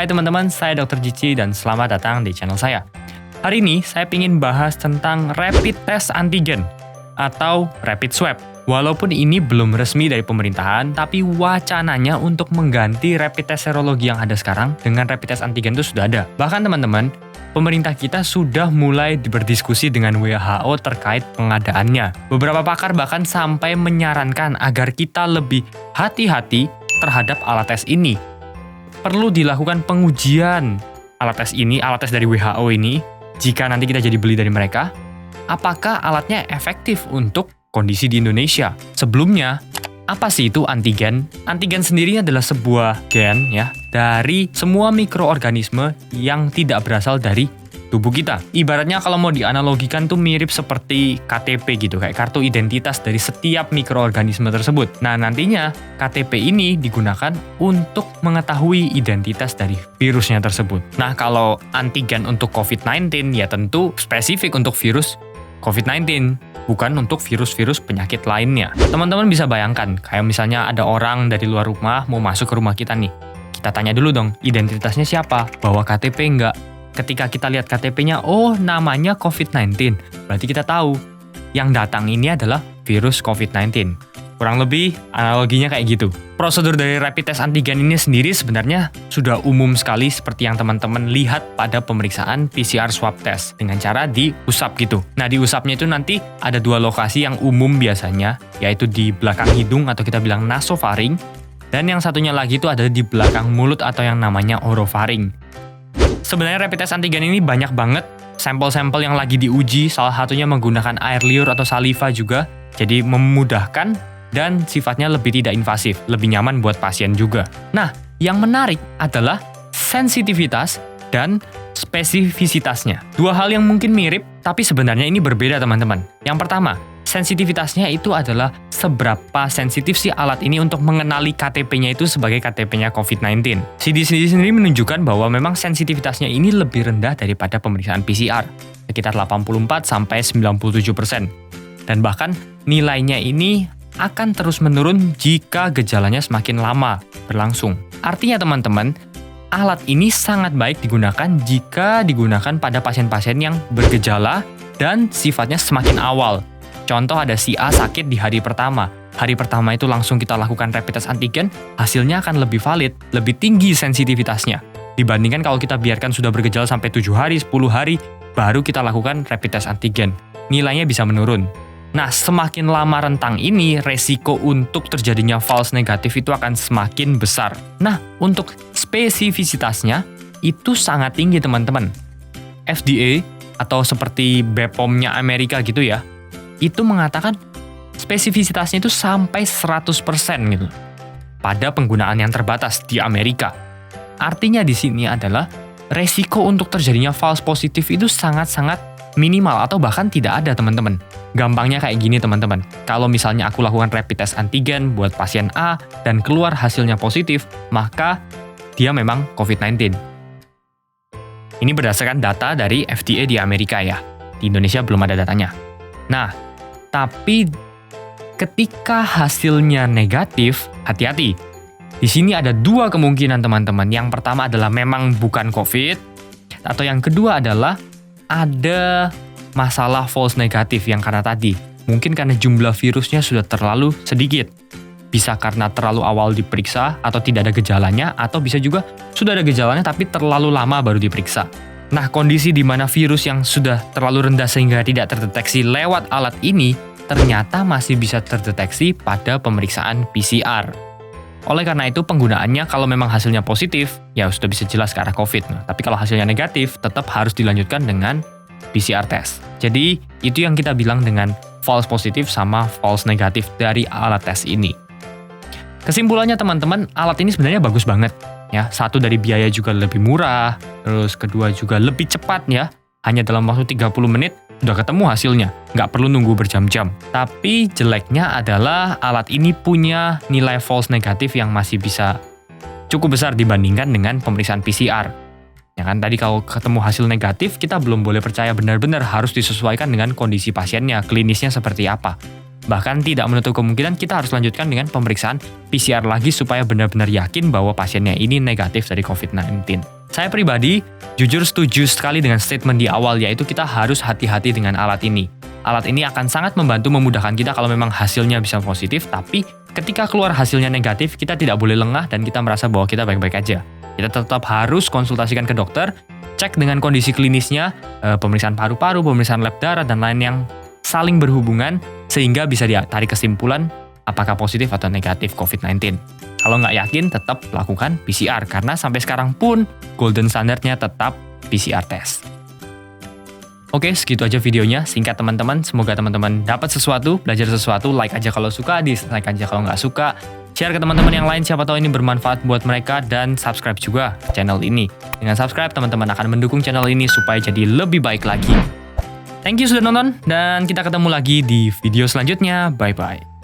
Hai teman-teman, saya Dr. Cici dan selamat datang di channel saya. Hari ini saya ingin bahas tentang rapid test antigen atau rapid swab. Walaupun ini belum resmi dari pemerintahan, tapi wacananya untuk mengganti rapid test serologi yang ada sekarang dengan rapid test antigen itu sudah ada. Bahkan teman-teman, pemerintah kita sudah mulai berdiskusi dengan WHO terkait pengadaannya. Beberapa pakar bahkan sampai menyarankan agar kita lebih hati-hati terhadap alat tes ini. Perlu dilakukan pengujian alat tes dari WHO ini, jika nanti kita jadi beli dari mereka, apakah alatnya efektif untuk kondisi di Indonesia. Sebelumnya, apa sih itu antigen? Antigen sendiri adalah sebuah gen ya dari semua mikroorganisme yang tidak berasal dari tubuh kita. Ibaratnya kalau mau dianalogikan tuh mirip seperti KTP gitu, kayak kartu identitas dari setiap mikroorganisme tersebut. Nah, nantinya KTP ini digunakan untuk mengetahui identitas dari virusnya tersebut. Nah, kalau antigen untuk COVID-19 ya tentu spesifik untuk virus COVID-19, bukan untuk virus-virus penyakit lainnya. Teman-teman bisa bayangkan, kayak misalnya ada orang dari luar rumah mau masuk ke rumah kita nih. Kita tanya dulu dong, identitasnya siapa? Bawa KTP enggak? Ketika kita lihat KTP-nya, oh namanya COVID-19. Berarti kita tahu, yang datang ini adalah virus COVID-19. Kurang lebih analoginya kayak gitu. Prosedur dari rapid test antigen ini sendiri sebenarnya sudah umum sekali seperti yang teman-teman lihat pada pemeriksaan PCR swab test dengan cara diusap gitu. Nah, diusapnya itu nanti ada dua lokasi yang umum biasanya, yaitu di belakang hidung atau kita bilang nasofaring, dan yang satunya lagi itu ada di belakang mulut atau yang namanya orofaring. Sebenarnya rapid test antigen ini banyak banget sampel-sampel yang lagi diuji, salah satunya menggunakan air liur atau saliva juga, jadi memudahkan dan sifatnya lebih tidak invasif, lebih nyaman buat pasien juga. Nah, yang menarik adalah sensitivitas dan spesifisitasnya. Dua hal yang mungkin mirip, tapi sebenarnya ini berbeda teman-teman. Yang pertama, sensitivitasnya itu adalah seberapa sensitif si alat ini untuk mengenali KTP-nya itu sebagai KTP-nya COVID-19. CDC sendiri menunjukkan bahwa memang sensitivitasnya ini lebih rendah daripada pemeriksaan PCR, sekitar 84-97%. Dan bahkan nilainya ini akan terus menurun jika gejalanya semakin lama berlangsung. Artinya teman-teman, alat ini sangat baik digunakan jika digunakan pada pasien-pasien yang bergejala dan sifatnya semakin awal. Contoh ada si A sakit di hari pertama. Hari pertama itu langsung kita lakukan rapid test antigen, hasilnya akan lebih valid, lebih tinggi sensitivitasnya. Dibandingkan kalau kita biarkan sudah bergejala sampai 7 hari, 10 hari, baru kita lakukan rapid test antigen. Nilainya bisa menurun. Nah, semakin lama rentang ini, resiko untuk terjadinya false negatif itu akan semakin besar. Nah, untuk spesifisitasnya, itu sangat tinggi teman-teman. FDA, atau seperti BPOM-nya Amerika gitu ya, itu mengatakan spesifisitasnya itu sampai 100% gitu pada penggunaan yang terbatas di Amerika. Artinya di sini adalah resiko untuk terjadinya false positif itu sangat-sangat minimal atau bahkan tidak ada teman-teman. Gampangnya kayak gini teman-teman. Kalau misalnya aku lakukan rapid test antigen buat pasien A dan keluar hasilnya positif, maka dia memang COVID-19. Ini berdasarkan data dari FDA di Amerika ya. Di Indonesia belum ada datanya. Nah, tapi ketika hasilnya negatif, hati-hati. Di sini ada dua kemungkinan teman-teman. Yang pertama adalah memang bukan COVID, atau yang kedua adalah ada masalah false negatif yang karena tadi. Mungkin karena jumlah virusnya sudah terlalu sedikit. Bisa karena terlalu awal diperiksa atau tidak ada gejalanya, atau bisa juga sudah ada gejalanya tapi terlalu lama baru diperiksa. Nah, kondisi di mana virus yang sudah terlalu rendah sehingga tidak terdeteksi lewat alat ini, ternyata masih bisa terdeteksi pada pemeriksaan PCR. Oleh karena itu, penggunaannya kalau memang hasilnya positif, ya sudah bisa jelas ke arah COVID. Nah, tapi kalau hasilnya negatif, tetap harus dilanjutkan dengan PCR test. Jadi, itu yang kita bilang dengan false positif sama false negatif dari alat tes ini. Kesimpulannya teman-teman, alat ini sebenarnya bagus banget. Ya, satu dari biaya juga lebih murah, terus kedua juga lebih cepat ya. Hanya dalam waktu 30 menit udah ketemu hasilnya, nggak perlu nunggu berjam-jam. Tapi jeleknya adalah alat ini punya nilai false negatif yang masih bisa cukup besar dibandingkan dengan pemeriksaan PCR. Ya kan, tadi kalau ketemu hasil negatif, kita belum boleh percaya benar-benar, harus disesuaikan dengan kondisi pasiennya, klinisnya seperti apa. Bahkan tidak menutup kemungkinan kita harus lanjutkan dengan pemeriksaan PCR lagi supaya benar-benar yakin bahwa pasiennya ini negatif dari COVID-19. Saya pribadi jujur setuju sekali dengan statement di awal, yaitu kita harus hati-hati dengan alat ini. Alat ini akan sangat membantu memudahkan kita kalau memang hasilnya bisa positif, tapi ketika keluar hasilnya negatif, kita tidak boleh lengah dan kita merasa bahwa kita baik-baik aja. Kita tetap harus konsultasikan ke dokter, cek dengan kondisi klinisnya, pemeriksaan paru-paru, pemeriksaan lab darah, dan lain yang saling berhubungan, sehingga bisa ditarik kesimpulan apakah positif atau negatif COVID-19. Kalau nggak yakin, tetap lakukan PCR, karena sampai sekarang pun golden standardnya tetap PCR test. Oke, segitu aja videonya. Singkat teman-teman, semoga teman-teman dapat sesuatu, belajar sesuatu. Like aja kalau suka, dislike aja kalau nggak suka. Share ke teman-teman yang lain, siapa tahu ini bermanfaat buat mereka. Dan subscribe juga ke channel ini. Dengan subscribe, teman-teman akan mendukung channel ini supaya jadi lebih baik lagi. Thank you sudah nonton, dan kita ketemu lagi di video selanjutnya. Bye-bye.